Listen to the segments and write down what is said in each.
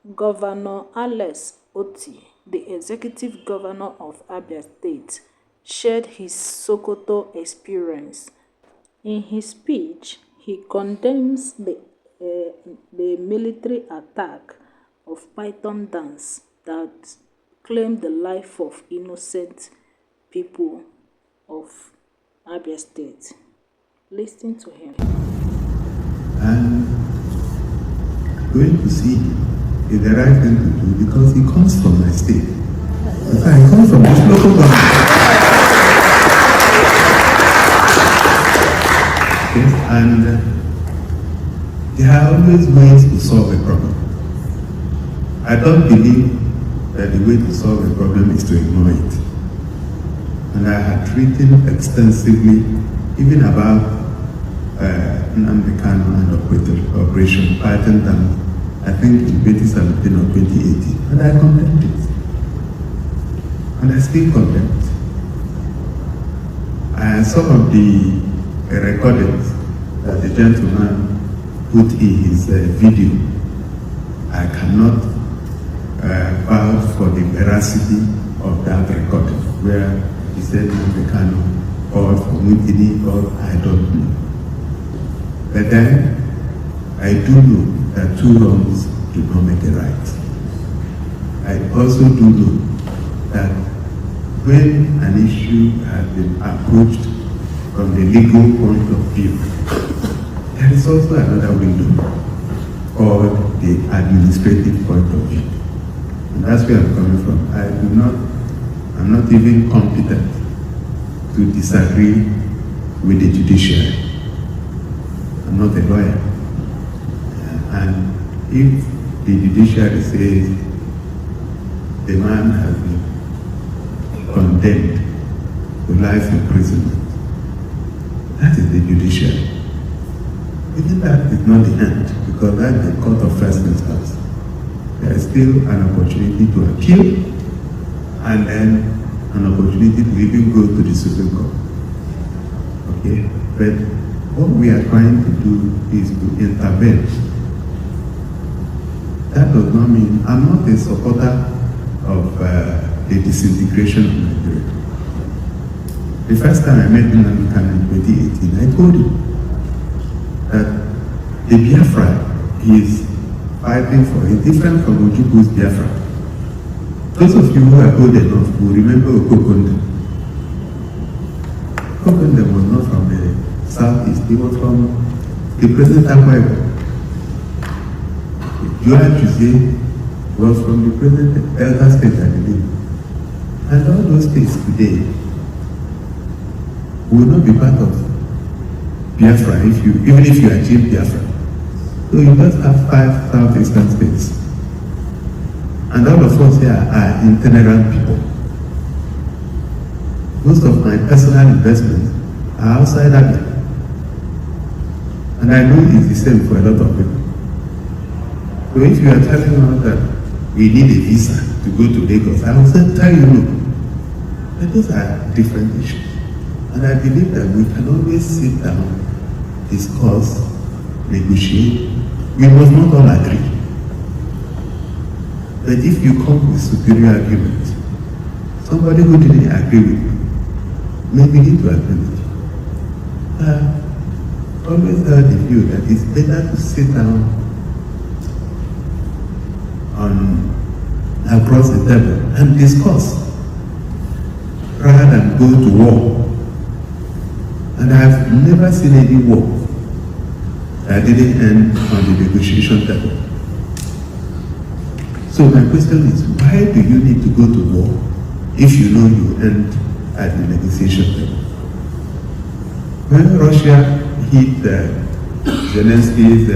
Governor Alex Otti, the executive governor of Abia State, shared his Sokoto experience. In his speech, he condemns the military attack of Python dance that claimed the life of innocent people of Abia State. Listen to him. And going to see him is the right thing to do because he comes from my state. I come from this local government. Yes, and there are always ways to solve a problem. I don't believe that the way to solve a problem is to ignore it. And I had written extensively, even about Nnamdi Kanu and Operation Python Dam, I think in 2017 or 2018, and I condemned it. And I still condemn it. And some of the recordings that the gentleman put in his video, I cannot vouch for the veracity of that recording, where he said Nnamdi Kanu or for mutiny or I don't know. But then I do know that two wrongs do not make a right. I also do know that when an issue has been approached from the legal point of view, there is also another window called the administrative point of view. And that's where I'm coming from. I'm not even competent to disagree with the judiciary. I'm not a lawyer. And if the judiciary says the man has been condemned to life imprisonment, that is the judiciary. Even that is not the end, because that's the court of first instance. There is still an opportunity to appeal, and then an opportunity to even go to the Supreme Court. Okay? But what we are trying to do is to intervene. That does not mean I'm not a supporter of the disintegration of Nigeria. The first time I met Nnamdi Kanu in 2018, I told him that the Biafra he is fighting for is different from Ojukwu's Biafra. Those of you who are old enough will remember Okokonde. Okokonde was not from the southeast, he was from the present Akwa Ibom. Joan Tuesday was from the present Elder State, I believe. And all those states today will not be part of Biafra even if you achieve Biafra. So you just have 5 southeastern states. And all of us here are itinerant people. Most of my personal investments are outside Abia. And I know it's the same for a lot of people. So if you are telling us that we need a visa to go to Lagos, I will tell you no. But those are different issues. And I believe that we can always sit down, discuss, negotiate. We must not all agree. But if you come with superior arguments, somebody who didn't agree with you may begin to agree with you. I've always heard the view that it's better to sit down across the table and discuss rather than go to war. And I've never seen any war that didn't end on the negotiation table. So my question is, why do you need to go to war if you know you end at the negotiation table? When Russia hit Zelensky's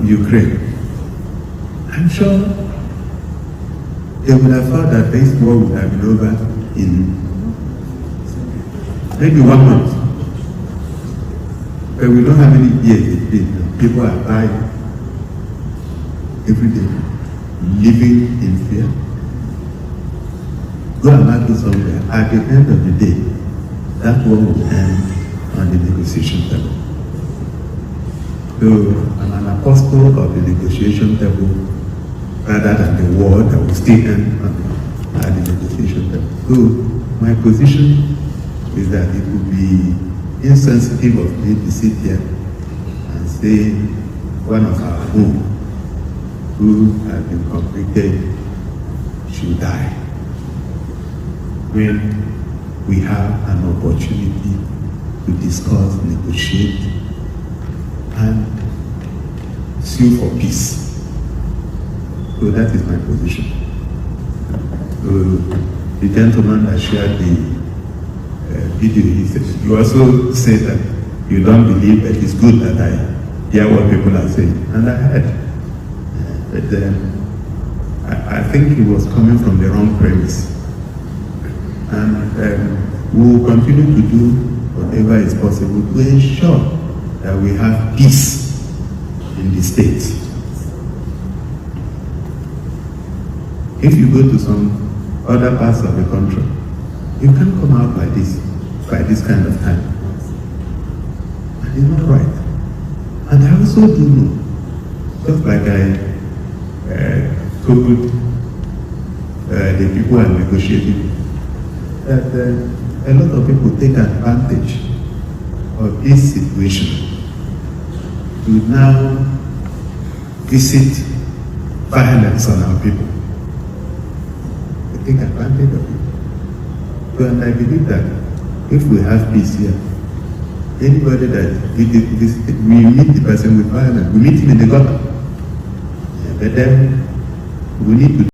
Ukraine, I'm sure they would have thought that this war would have been over in maybe 1 month. But we know how many years it's been. People are dying every day, living in fear. Go and mark it somewhere. At the end of the day, that war will end on the negotiation table. So I'm an apostle of the negotiation table. rather than the war that will still end at the negotiation table. So my position is that it would be insensitive of me to sit here and say one of our own who has been convicted should die when we have an opportunity to discuss, negotiate, and sue for peace. So that is my position. So the gentleman that shared the video, he said, you also say that you don't believe that it's good that I hear what people are saying. And I heard. But I think he was coming from the wrong premise. And we will continue to do whatever is possible to ensure that we have peace in the state. If you go to some other parts of the country, you can't come out by this kind of time. And it's not right. And I also do know, just like I told the people I'm negotiating, that a lot of people take advantage of this situation to now visit violence on our people. They take advantage of it. So, and I believe that if we have peace here, anybody that we meet the person with violence, we meet him in the gutter. But then we need to